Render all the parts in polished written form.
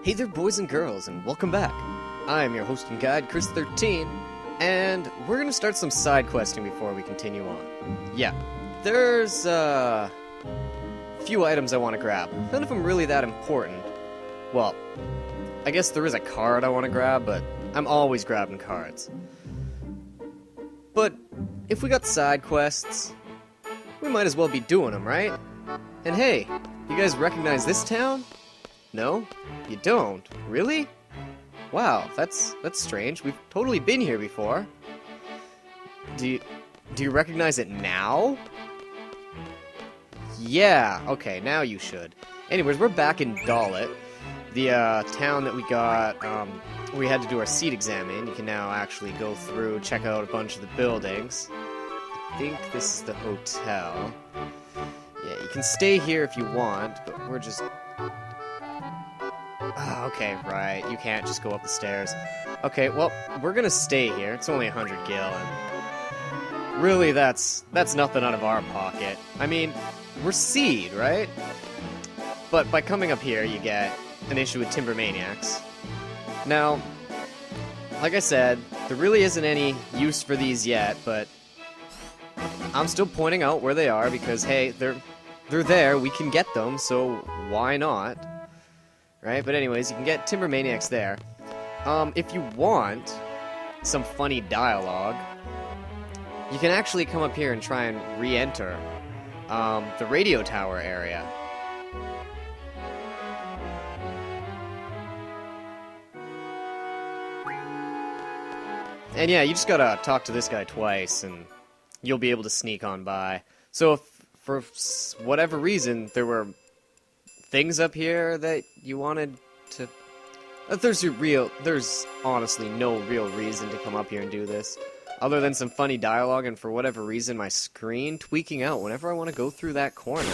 Hey there, boys and girls, and welcome back. I'm your host and guide, Chris Thirtyne, and we're gonna start some side questing before we continue on. Yeah, there's a few items I want to grab. None of them really that important. Well, I guess there is a card I want to grab, but I'm always grabbing cards. But if we got side quests, we might as well be doing them, right? And hey, you guys recognize this town? No? You don't? Really? Wow, that's strange. We've totally been here before. Do you recognize it now? Yeah, okay, now you should. Anyways, we're back in Dalit, the town that we had to do our seat exam in. You can now actually go through, check out a bunch of the buildings. I think this is the hotel. Yeah, you can stay here if you want, but we're just... Oh, okay, right, you can't just go up the stairs. Okay, well, we're gonna stay here. It's only 100 gil, and really that's nothing out of our pocket. I mean, we're seed, right? But by coming up here, you get an issue with Timber Maniacs. Now, like I said, there really isn't any use for these yet, but I'm still pointing out where they are because, hey, they're there, we can get them, so why not? Right? But anyways, you can get Timber Maniacs there. If you want some funny dialogue, you can actually come up here and try and re-enter the radio tower area. And yeah, you just gotta talk to this guy twice, and you'll be able to sneak on by. So if, for whatever reason, there were things up here that you wanted to... There's honestly no real reason to come up here and do this, other than some funny dialogue and for whatever reason my screen tweaking out whenever I want to go through that corner.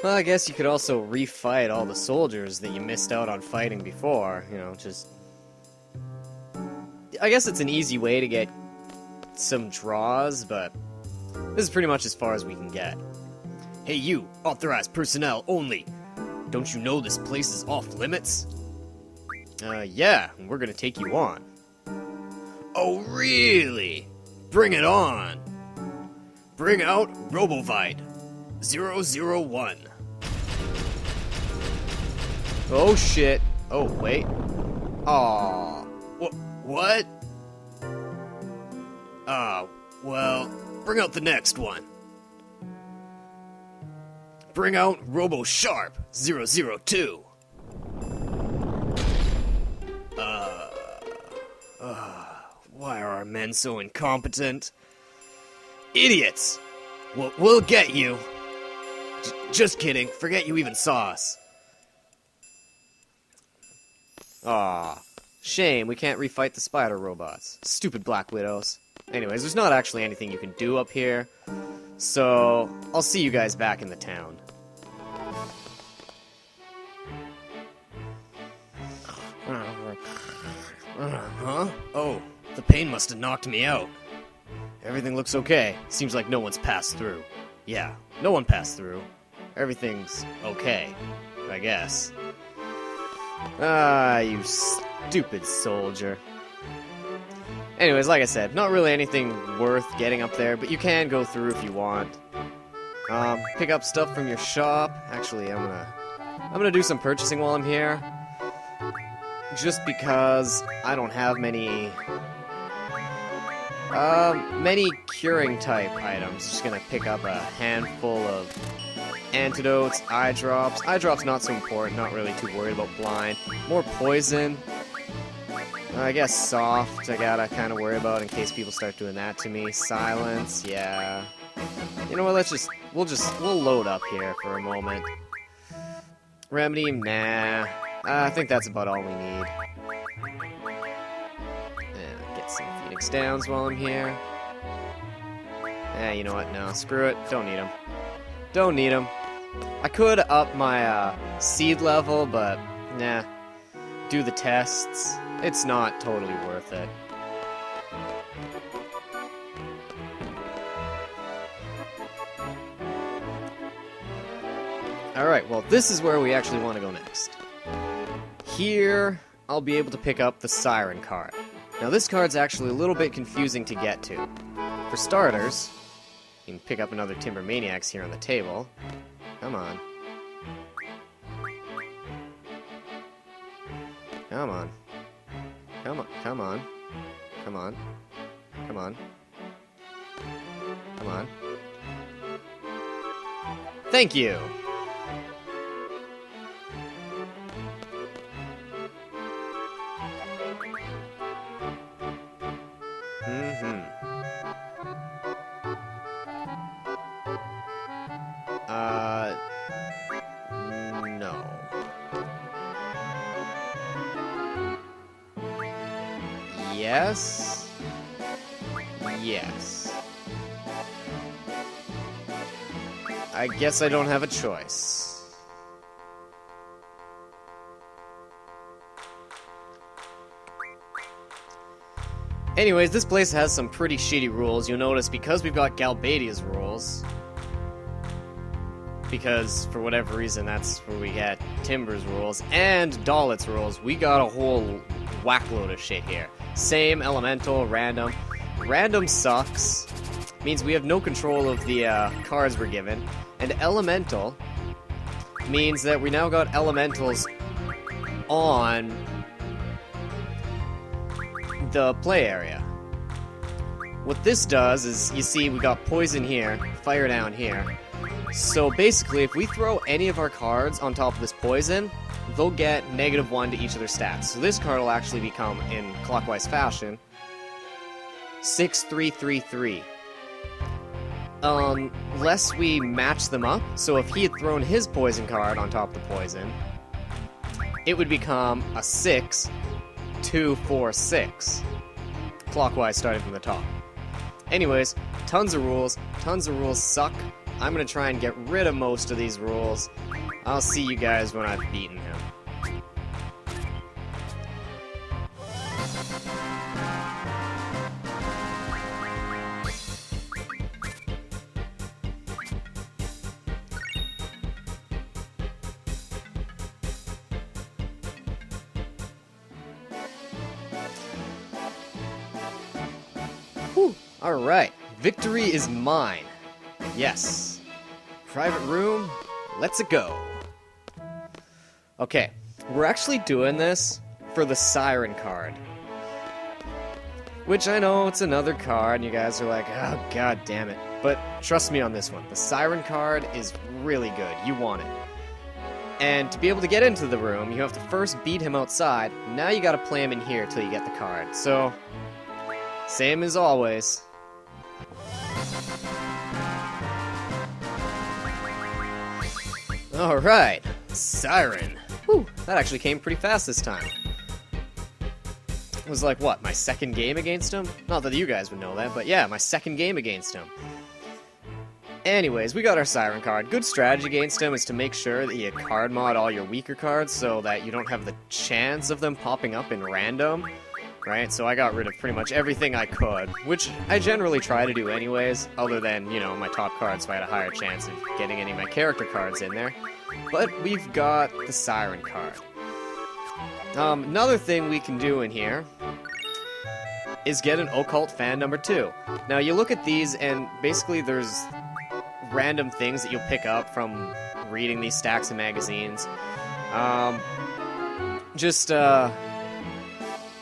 Well, I guess you could also refight all the soldiers that you missed out on fighting before, you know, just... I guess it's an easy way to get some draws, but this is pretty much as far as we can get. Hey you, authorized personnel only. Don't you know this place is off limits? Yeah, we're gonna take you on. Oh really? Bring it on. Bring out RoboVIII 001. Oh shit. Oh wait. Aw. What? Well, bring out the next one. Bring out RoboSharp 002. Why are our men so incompetent? Idiots! We'll get you. Just kidding. Forget you even saw us. Aw. Shame, we can't refight the spider robots. Stupid Black Widows. Anyways, there's not actually anything you can do up here, so I'll see you guys back in the town. Huh? Oh, the pain must have knocked me out. Everything looks okay. Seems like no one's passed through. Yeah, no one passed through. Everything's okay, I guess. Ah, you stupid soldier. Anyways, like I said, not really anything worth getting up there, but you can go through if you want. Pick up stuff from your shop. Actually, I'm gonna do some purchasing while I'm here. Just because I don't have many curing type items. Just gonna pick up a handful of antidotes, eye drops. Eye drops not so important, not really too worried about blind. More poison. I guess soft, I gotta kind of worry about in case people start doing that to me. Silence, yeah. You know what, we'll load up here for a moment. Remedy, nah. I think that's about all we need. And get some Phoenix Downs while I'm here. You know what, no, screw it, don't need them. Don't need them. I could up my seed level, but nah. Do the tests. It's not totally worth it. Alright, well, this is where we actually want to go next. Here, I'll be able to pick up the Siren card. Now, this card's actually a little bit confusing to get to. For starters, you can pick up another Timber Maniacs here on the table. Come on. Come on. Come on, come on. Come on. Come on. Come on. Thank you! No. Yes. Yes. I guess I don't have a choice. Anyways, this place has some pretty shitty rules. You'll notice because we've got Galbadia's rules, because for whatever reason that's where we get Timber's rules, and Dahlit's rules, we got a whole whackload of shit here. Same elemental, random. Random sucks. Means we have no control of the cards we're given. And elemental means that we now got elementals on the play area. What this does is, you see we got poison here, fire down here. So basically, if we throw any of our cards on top of this poison, they'll get -1 to each of their stats. So this card will actually become, in clockwise fashion, 6-3-3-3. Unless we match them up. So if he had thrown his poison card on top of the poison, it would become a 6-2-4-6. Clockwise, starting from the top. Anyways, tons of rules. Tons of rules suck. I'm gonna try and get rid of most of these rules. I'll see you guys when I've beaten him. Whew. Alright, victory is mine. Yes. Private room, let's go. Okay, we're actually doing this for the Siren card. Which I know it's another card, and you guys are like, oh god damn it. But trust me on this one, the Siren card is really good. You want it. And to be able to get into the room, you have to first beat him outside. Now you gotta play him in here till you get the card. So, same as always. Alright, Siren. Whew, that actually came pretty fast this time. It was like, what, my second game against him? Not that you guys would know that, but yeah, my second game against him. Anyways, we got our Siren card. Good strategy against him is to make sure that you card mod all your weaker cards so that you don't have the chance of them popping up in random. Right, so I got rid of pretty much everything I could, which I generally try to do anyways, other than, you know, my top cards, so I had a higher chance of getting any of my character cards in there. But we've got the Siren card. Another thing we can do in here is get an Occult Fan number 2. Now, you look at these, and basically there's random things that you'll pick up from reading these stacks of magazines.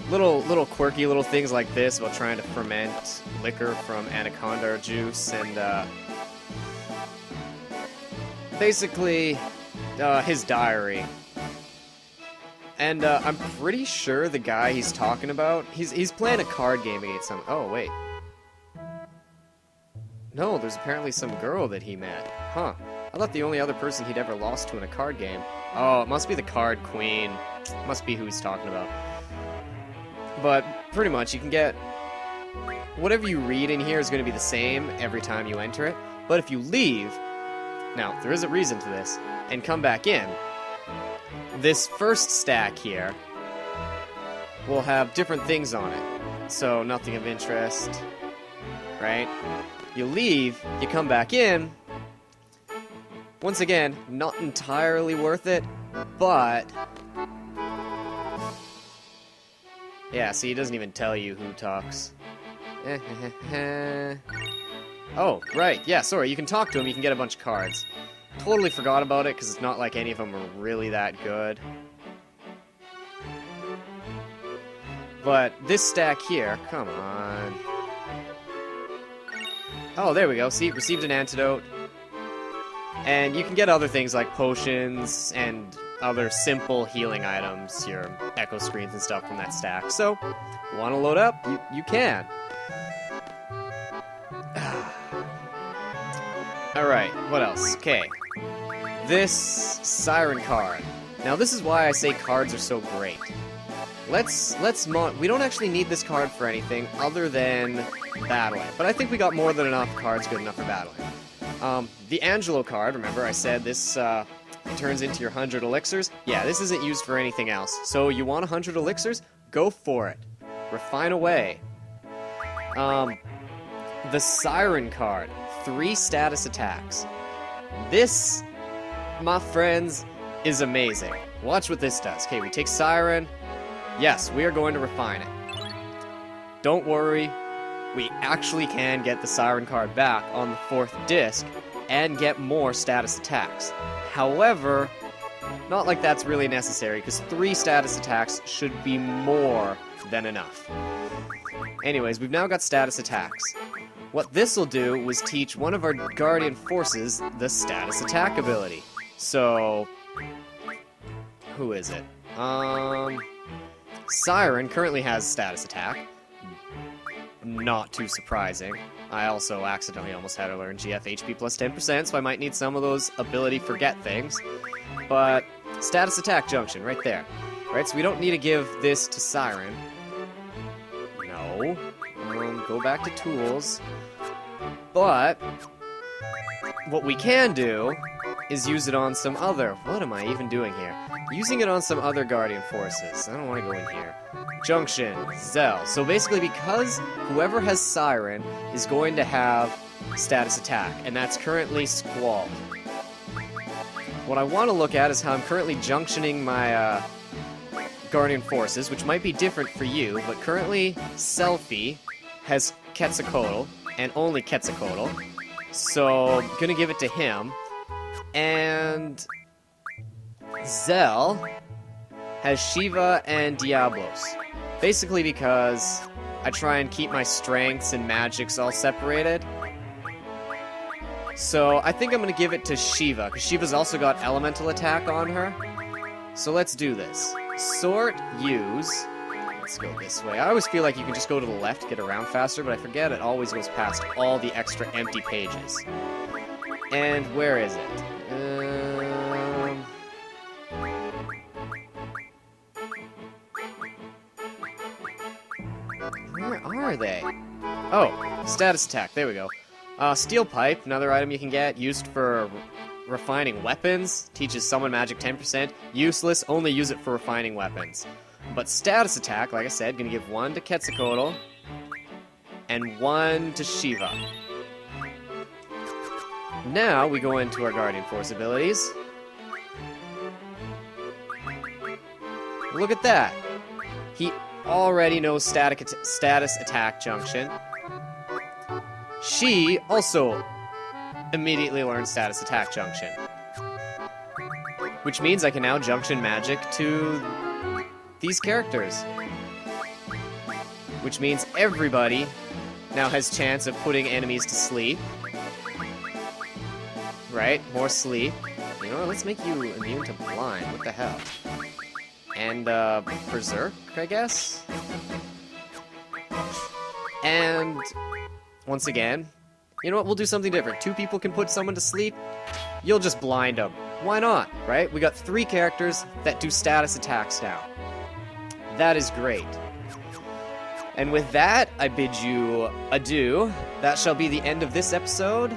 Little quirky little things like this about trying to ferment liquor from anaconda juice, and basically his diary. And I'm pretty sure the guy he's talking about, he's playing a card game against some. Oh wait, no, there's apparently some girl that he met. Huh? I thought the only other person he'd ever lost to in a card game. Oh, it must be the Card Queen. Must be who he's talking about. But pretty much, you can get whatever you read in here is going to be the same every time you enter it. But if you leave, now there is a reason to this, and come back in, this first stack here will have different things on it. So nothing of interest, right? You leave, you come back in, Once again, not entirely worth it, but... yeah, see, he doesn't even tell you who talks. Oh, right, yeah, sorry, you can talk to him, you can get a bunch of cards. Totally forgot about it, because it's not like any of them are really that good. But this stack here, come on. Oh, there we go, see, received an antidote. And you can get other things like potions and other simple healing items, your echo screens and stuff from that stack. So, want to load up? You can. Alright, what else? Okay. This Siren card. Now this is why I say cards are so great. We don't actually need this card for anything other than battling. But I think we got more than enough cards good enough for battling. The Angelo card, remember I said this turns into your 100 elixirs? Yeah, this isn't used for anything else. So you want 100 elixirs? Go for it. Refine away. The Siren card. 3 status attacks. This, my friends, is amazing. Watch what this does. Okay, we take Siren. Yes, we are going to refine it. Don't worry. We actually can get the Siren card back on the 4th disc and get more status attacks. However, not like that's really necessary, because 3 status attacks should be more than enough. Anyways, we've now got status attacks. What this'll do was teach one of our Guardian Forces the status attack ability. So, who is it? Siren currently has status attack. Not too surprising. I also accidentally almost had her learn GF HP plus 10%, so I might need some of those ability forget things. But, status attack junction, right there. Right, so we don't need to give this to Siren. No. Go back to tools. But, what we can do is use it on some other... what am I even doing here? Using it on some other Guardian Forces. I don't want to go in here. Junction, Zell. So basically, because whoever has Siren is going to have status attack, and that's currently Squall. What I want to look at is how I'm currently junctioning my Guardian Forces, which might be different for you, but currently Selfie has Quetzalcoatl, and only Quetzalcoatl. So, gonna give it to him. And Zell has Shiva and Diablos. Basically because I try and keep my strengths and magics all separated. So I think I'm gonna give it to Shiva, because Shiva's also got elemental attack on her. So let's do this. Sort, use. Let's go this way. I always feel like you can just go to the left, get around faster, but I forget it always goes past all the extra empty pages. And where is it? Where are they? Oh, status attack. There we go. Steel Pipe, another item you can get, used for refining weapons. Teaches summon magic 10%. Useless, only use it for refining weapons. But status attack, like I said, gonna give 1 to Quetzalcoatl and 1 to Shiva. Now we go into our Guardian Force abilities. Look at that! He already knows status attack junction. She also immediately learns status attack junction. Which means I can now junction magic to these characters. Which means everybody now has chance of putting enemies to sleep. Right? More sleep. You know what? Let's make you immune to blind. What the hell? And, Berserk, I guess? And, once again, you know what? We'll do something different. 2 people can put someone to sleep. You'll just blind them. Why not, right? We got 3 characters that do status attacks now. That is great. And with that, I bid you adieu. That shall be the end of this episode.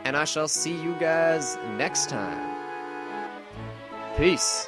And I shall see you guys next time. Peace.